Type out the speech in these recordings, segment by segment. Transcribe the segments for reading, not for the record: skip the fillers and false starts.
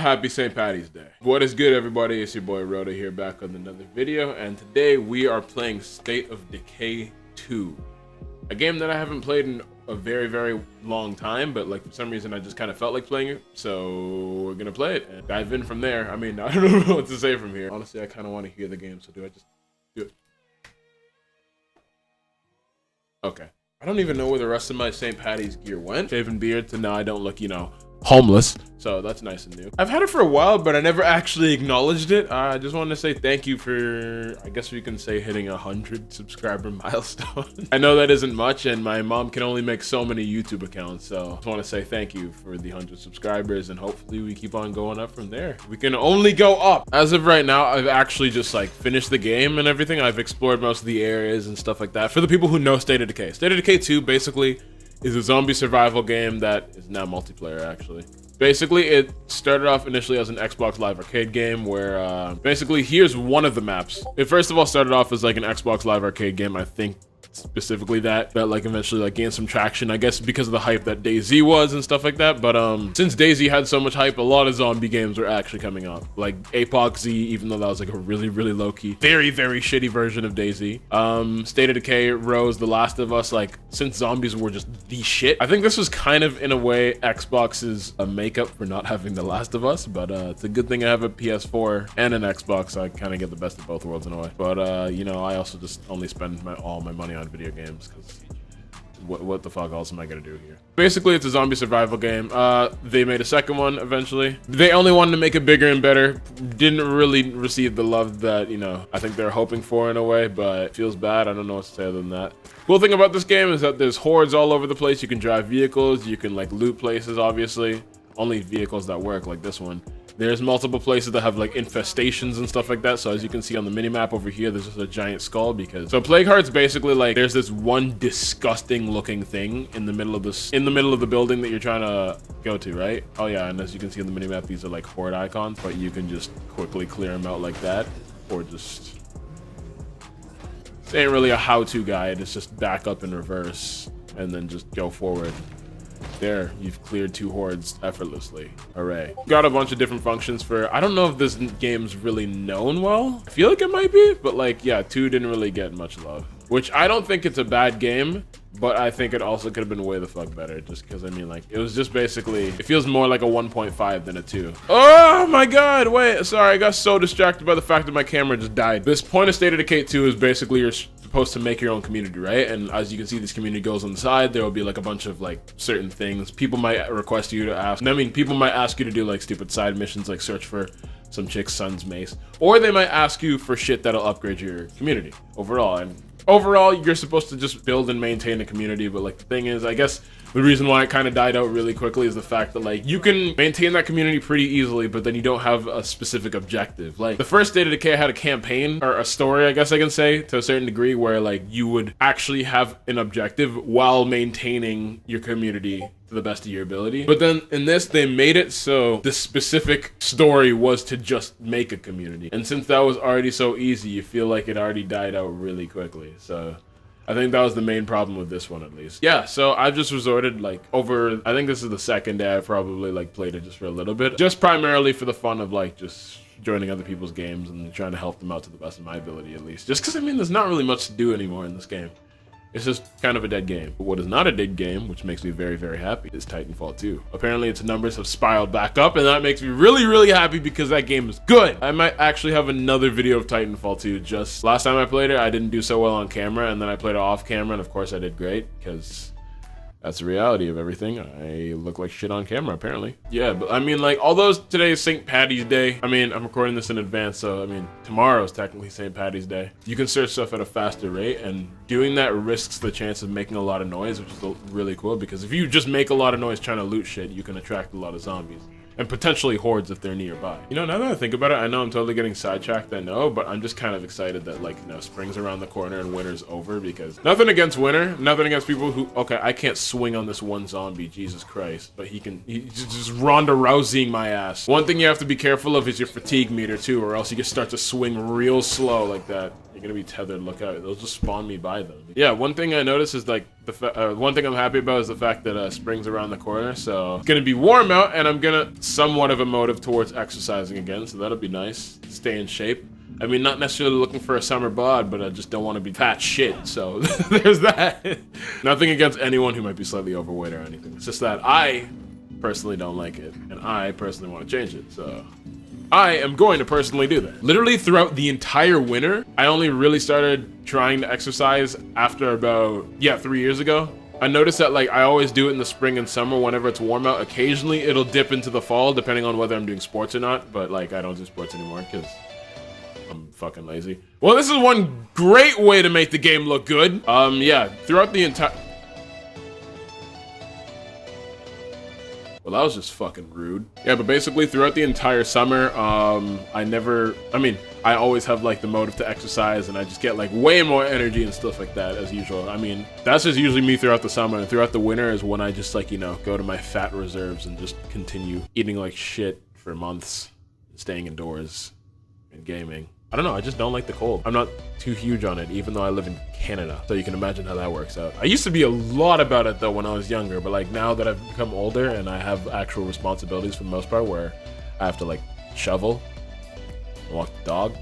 Happy St. Patty's Day. What is good, everybody? It's your boy Rhoda here, back on another video, and today we are playing State of Decay 2. A game that I haven't played in a very long time, but like for some reason I just kind of felt like playing it, so we're gonna play it and dive in from there. I mean, I don't know what to say from here. Honestly, I kind of want to hear the game, so do I just do it? Okay. I don't even know where the rest of my St. Patty's gear went. Shaving beard to now I don't look, you know, homeless, so that's nice and new. I've had it for a while, but I never actually acknowledged it. I just wanted to say thank you for, I guess we can say, hitting 100 subscriber milestone. I know that isn't much, and my mom can only make so many YouTube accounts, so I just want to say thank you for the 100 subscribers, and hopefully we keep on going up from there. We can only go up. As of right now, I've actually just like finished the game and everything. I've explored most of the areas and stuff like that. For the people who know State of Decay, State of Decay 2 basically is a zombie survival game that is now multiplayer, actually. Basically, it started off initially as an Xbox Live Arcade game where, basically, here's one of the maps. It first of all started off as like an Xbox Live Arcade game, I think specifically that like eventually like gained some traction, I guess because of the hype that DayZ was and stuff like that. But since DayZ had so much hype, a lot of zombie games were actually coming up, like Apox Z, even though that was like a really low-key very shitty version of DayZ. State of Decay rose, The Last of Us, like since zombies were just the shit. I think this was kind of in a way Xbox's makeup for not having The Last of Us, but it's a good thing I have a PS4 and an Xbox, so I kind of get the best of both worlds in a way. But you know, I also just only spend all my money on video games because what the fuck else am I gonna do here? Basically, it's a zombie survival game. They made a second one eventually. They only wanted to make it bigger and better. Didn't really receive the love that, you know, I think they're hoping for in a way, but it feels bad. I don't know what to say other than that. Cool thing about this game is that there's hordes all over the place. You can drive vehicles, you can like loot places, obviously. Only vehicles that work, like this one. There's multiple places that have like infestations and stuff like that. So as you can see on the minimap over here, there's just a giant skull because so Plague Heart's basically like there's this one disgusting looking thing in the middle of the building that you're trying to go to, right? Oh yeah, and as you can see on the minimap, these are like horde icons, but you can just quickly clear them out like that, or just this ain't really a how-to guide. It's just back up in reverse and then just go forward. There, you've cleared 2 hordes effortlessly. Hooray. Got a bunch of different functions for, I don't know if this game's really known well. I feel like it might be, but like, yeah, 2 didn't really get much love. Which I don't think it's a bad game, but I think it also could have been way the fuck better, just because, I mean, like, it was just basically, it feels more like a 1.5 than a 2. Oh my god, wait, sorry, I got so distracted by the fact that my camera just died. This point of State of Decay 2 is basically you're supposed to make your own community, right? And as you can see, this community goes on the side. There will be like a bunch of like certain things. People might request you to ask. I mean, people might ask you to do like stupid side missions, like search for some chick's son's mace, or they might ask you for shit that'll upgrade your community overall. And overall, you're supposed to just build and maintain a community. But like the thing is, I guess the reason why it kind of died out really quickly is the fact that like you can maintain that community pretty easily, but then you don't have a specific objective. Like the first State of Decay had a campaign or a story, I guess I can say, to a certain degree, where like you would actually have an objective while maintaining your community to the best of your ability. But then in this, they made it so the specific story was to just make a community. And since that was already so easy, you feel like it already died out really quickly. So I think that was the main problem with this one, at least. Yeah, so I've just resorted like over, I think this is the second day I probably like played it just for a little bit. Just primarily for the fun of like just joining other people's games and trying to help them out to the best of my ability, at least. Just because, I mean, there's not really much to do anymore in this game. It's just kind of a dead game. But what is not a dead game, which makes me very happy, is Titanfall 2. Apparently its numbers have spiraled back up, and that makes me really happy because that game is good. I might actually have another video of Titanfall 2. Just last time I played it, I didn't do so well on camera, and then I played it off camera, and of course I did great because that's the reality of everything. I look like shit on camera, apparently. Yeah, but I mean, like, although today is St. Patty's Day, I mean, I'm recording this in advance, so I mean, tomorrow is technically St. Patty's Day. You can search stuff at a faster rate, and doing that risks the chance of making a lot of noise, which is really cool, because if you just make a lot of noise trying to loot shit, you can attract a lot of zombies. And potentially hordes if they're nearby. You know, now that I think about it, I know I'm totally getting sidetracked, I know, but I'm just kind of excited that, like, you know, spring's around the corner and winter's over, because nothing against winter, nothing against people who, okay, I can't swing on this one zombie, Jesus Christ, but he's just Ronda Rouseying my ass. One thing you have to be careful of is your fatigue meter too, or else you can start to swing real slow like that. You're gonna be tethered. Look out. They'll just spawn me by them. Yeah, one thing I noticed is like one thing I'm happy about is the fact that spring's around the corner. So it's gonna be warm out, and I'm gonna somewhat of a motive towards exercising again. So that'll be nice. Stay in shape. I mean, not necessarily looking for a summer bod, but I just don't want to be fat shit. So there's that. Nothing against anyone who might be slightly overweight or anything. It's just that I personally don't like it, and I personally want to change it. So I am going to personally do that. Literally throughout the entire winter, I only really started trying to exercise after about, 3 years ago. I noticed that like I always do it in the spring and summer whenever it's warm out. Occasionally it'll dip into the fall depending on whether I'm doing sports or not, but like I don't do sports anymore because I'm fucking lazy. Well, this is one great way to make the game look good. Throughout the entire... Well, that was just fucking rude. Yeah, but basically throughout the entire summer, I always have like the motive to exercise, and I just get like way more energy and stuff like that as usual. I mean, that's just usually me throughout the summer, and throughout the winter is when I just like, go to my fat reserves and just continue eating like shit for months, staying indoors and gaming. I don't know, I just don't like the cold. I'm not too huge on it, even though I live in Canada. So you can imagine how that works out. I used to be a lot about it though when I was younger, but like now that I've become older and I have actual responsibilities for the most part where I have to like shovel and walk the dog.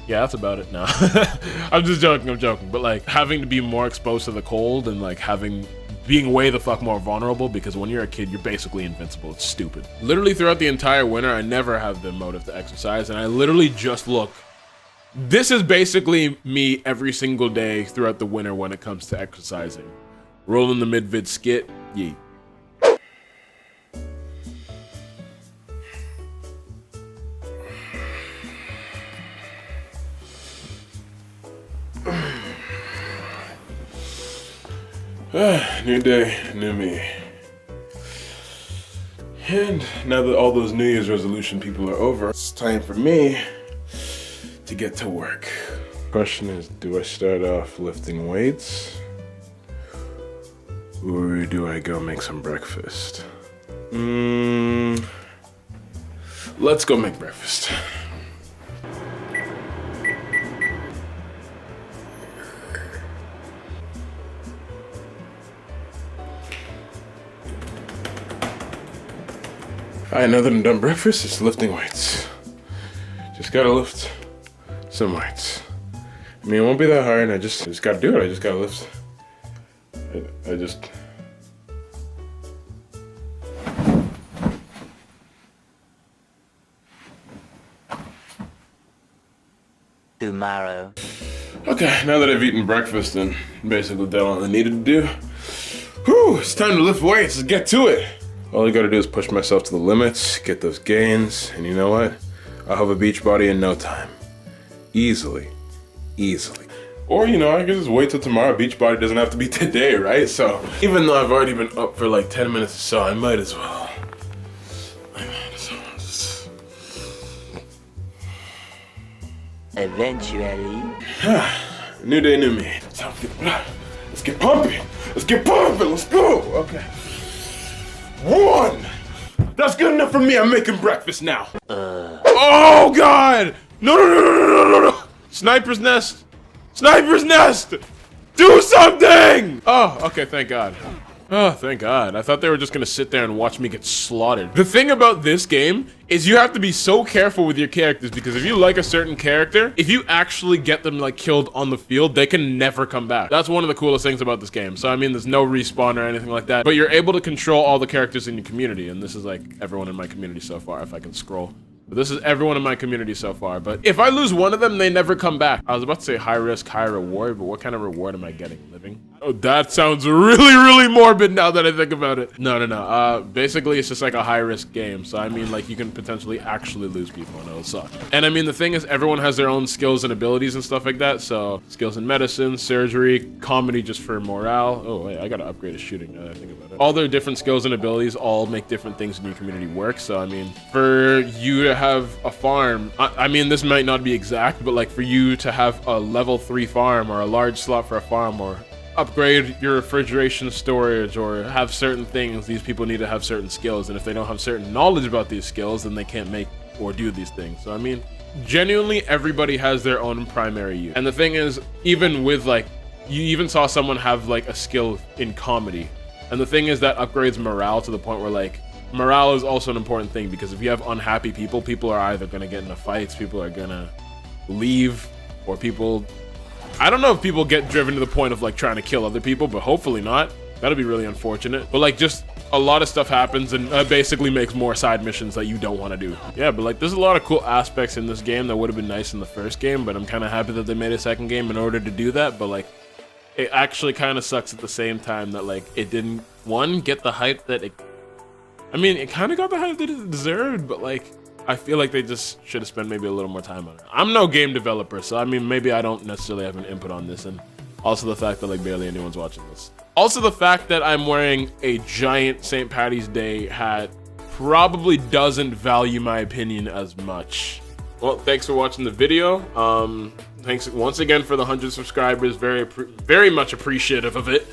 Yeah, that's about it now. I'm just joking, But like having to be more exposed to the cold and like being way the fuck more vulnerable, because when you're a kid, you're basically invincible. It's stupid. Literally throughout the entire winter, I never have the motive to exercise, and I literally just look. This is basically me every single day throughout the winter when it comes to exercising. Rolling the mid-vid skit, yeet. New day, new me. And now that all those New Year's resolution people are over, it's time for me to get to work. Question is, do I start off lifting weights? Or do I go make some breakfast? Let's go make breakfast. Alright, now that I'm done breakfast, it's lifting weights. Just gotta lift some weights. I mean, it won't be that hard, I just gotta do it, I just gotta lift. I just... Tomorrow. Okay, now that I've eaten breakfast and basically done all I needed to do, whew, it's time to lift weights, let's get to it. All I gotta do is push myself to the limits, get those gains, and you know what? I'll have a beach body in no time. Easily. Or, I can just wait till tomorrow. Beach body doesn't have to be today, right? So, even though I've already been up for like 10 minutes or so, I might as well. Just... Eventually. New day, new me. Let's get pumping. Let's go. Okay. 1. That's good enough for me. I'm making breakfast now. Oh God! No! Sniper's nest. Do something! Oh, okay. Thank God. Oh, thank God. I thought they were just gonna sit there and watch me get slaughtered. The thing about this game is you have to be so careful with your characters, because if you like a certain character, if you actually get them like killed on the field, they can never come back. That's one of the coolest things about this game. So I mean, there's no respawn or anything like that, but you're able to control all the characters in your community, and this is like everyone in my community so far, if I can scroll. But this is everyone in my community so far, but if I lose one of them, they never come back. I was about to say high risk, high reward, but what kind of reward am I getting? Living? Oh, that sounds really morbid now that I think about it. No. Basically, it's just like a high risk game. So I mean, like, you can potentially actually lose people, and it'll suck. And I mean, the thing is, everyone has their own skills and abilities and stuff like that. So skills in medicine, surgery, comedy just for morale. Oh wait, I gotta upgrade a shooting now that I think about it. All their different skills and abilities all make different things in your community work. So I mean, for you to have a farm, I mean, this might not be exact, but like for you to have a level 3 farm or a large slot for a farm, or upgrade your refrigeration storage or have certain things, these people need to have certain skills. And if they don't have certain knowledge about these skills, then they can't make or do these things. So I mean, genuinely everybody has their own primary use. And the thing is, even with like, you even saw someone have like a skill in comedy. And the thing is that upgrades morale to the point where like, morale is also an important thing, because if you have unhappy people, people are either gonna get into fights, people are gonna leave, or people, I don't know if people get driven to the point of like trying to kill other people, but hopefully not. That'd be really unfortunate. But like, just a lot of stuff happens and basically makes more side missions that you don't want to do. Yeah, but like, there's a lot of cool aspects in this game that would have been nice in the first game, but I'm kind of happy that they made a second game in order to do that. But like, it actually kind of sucks at the same time that like, it didn't, one, get the hype that it, I mean, it kind of got the hype that it deserved, but like, I feel like they just should have spent maybe a little more time on it. I'm no game developer, so I mean, maybe I don't necessarily have an input on this, and also the fact that like barely anyone's watching this. Also the fact that I'm wearing a giant St. Patty's Day hat probably doesn't value my opinion as much. Well, thanks for watching the video. Thanks once again for the 100 subscribers. Very much appreciative of it.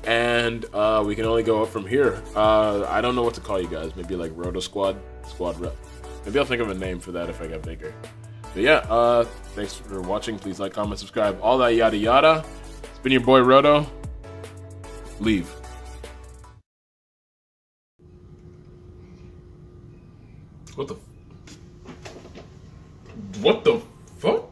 And we can only go up from here. I don't know what to call you guys. Maybe like Roto Squad Rep. Maybe I'll think of a name for that if I get bigger. But yeah, thanks for watching. Please like, comment, subscribe, all that yada yada. It's been your boy Roto. Leave. What the fuck?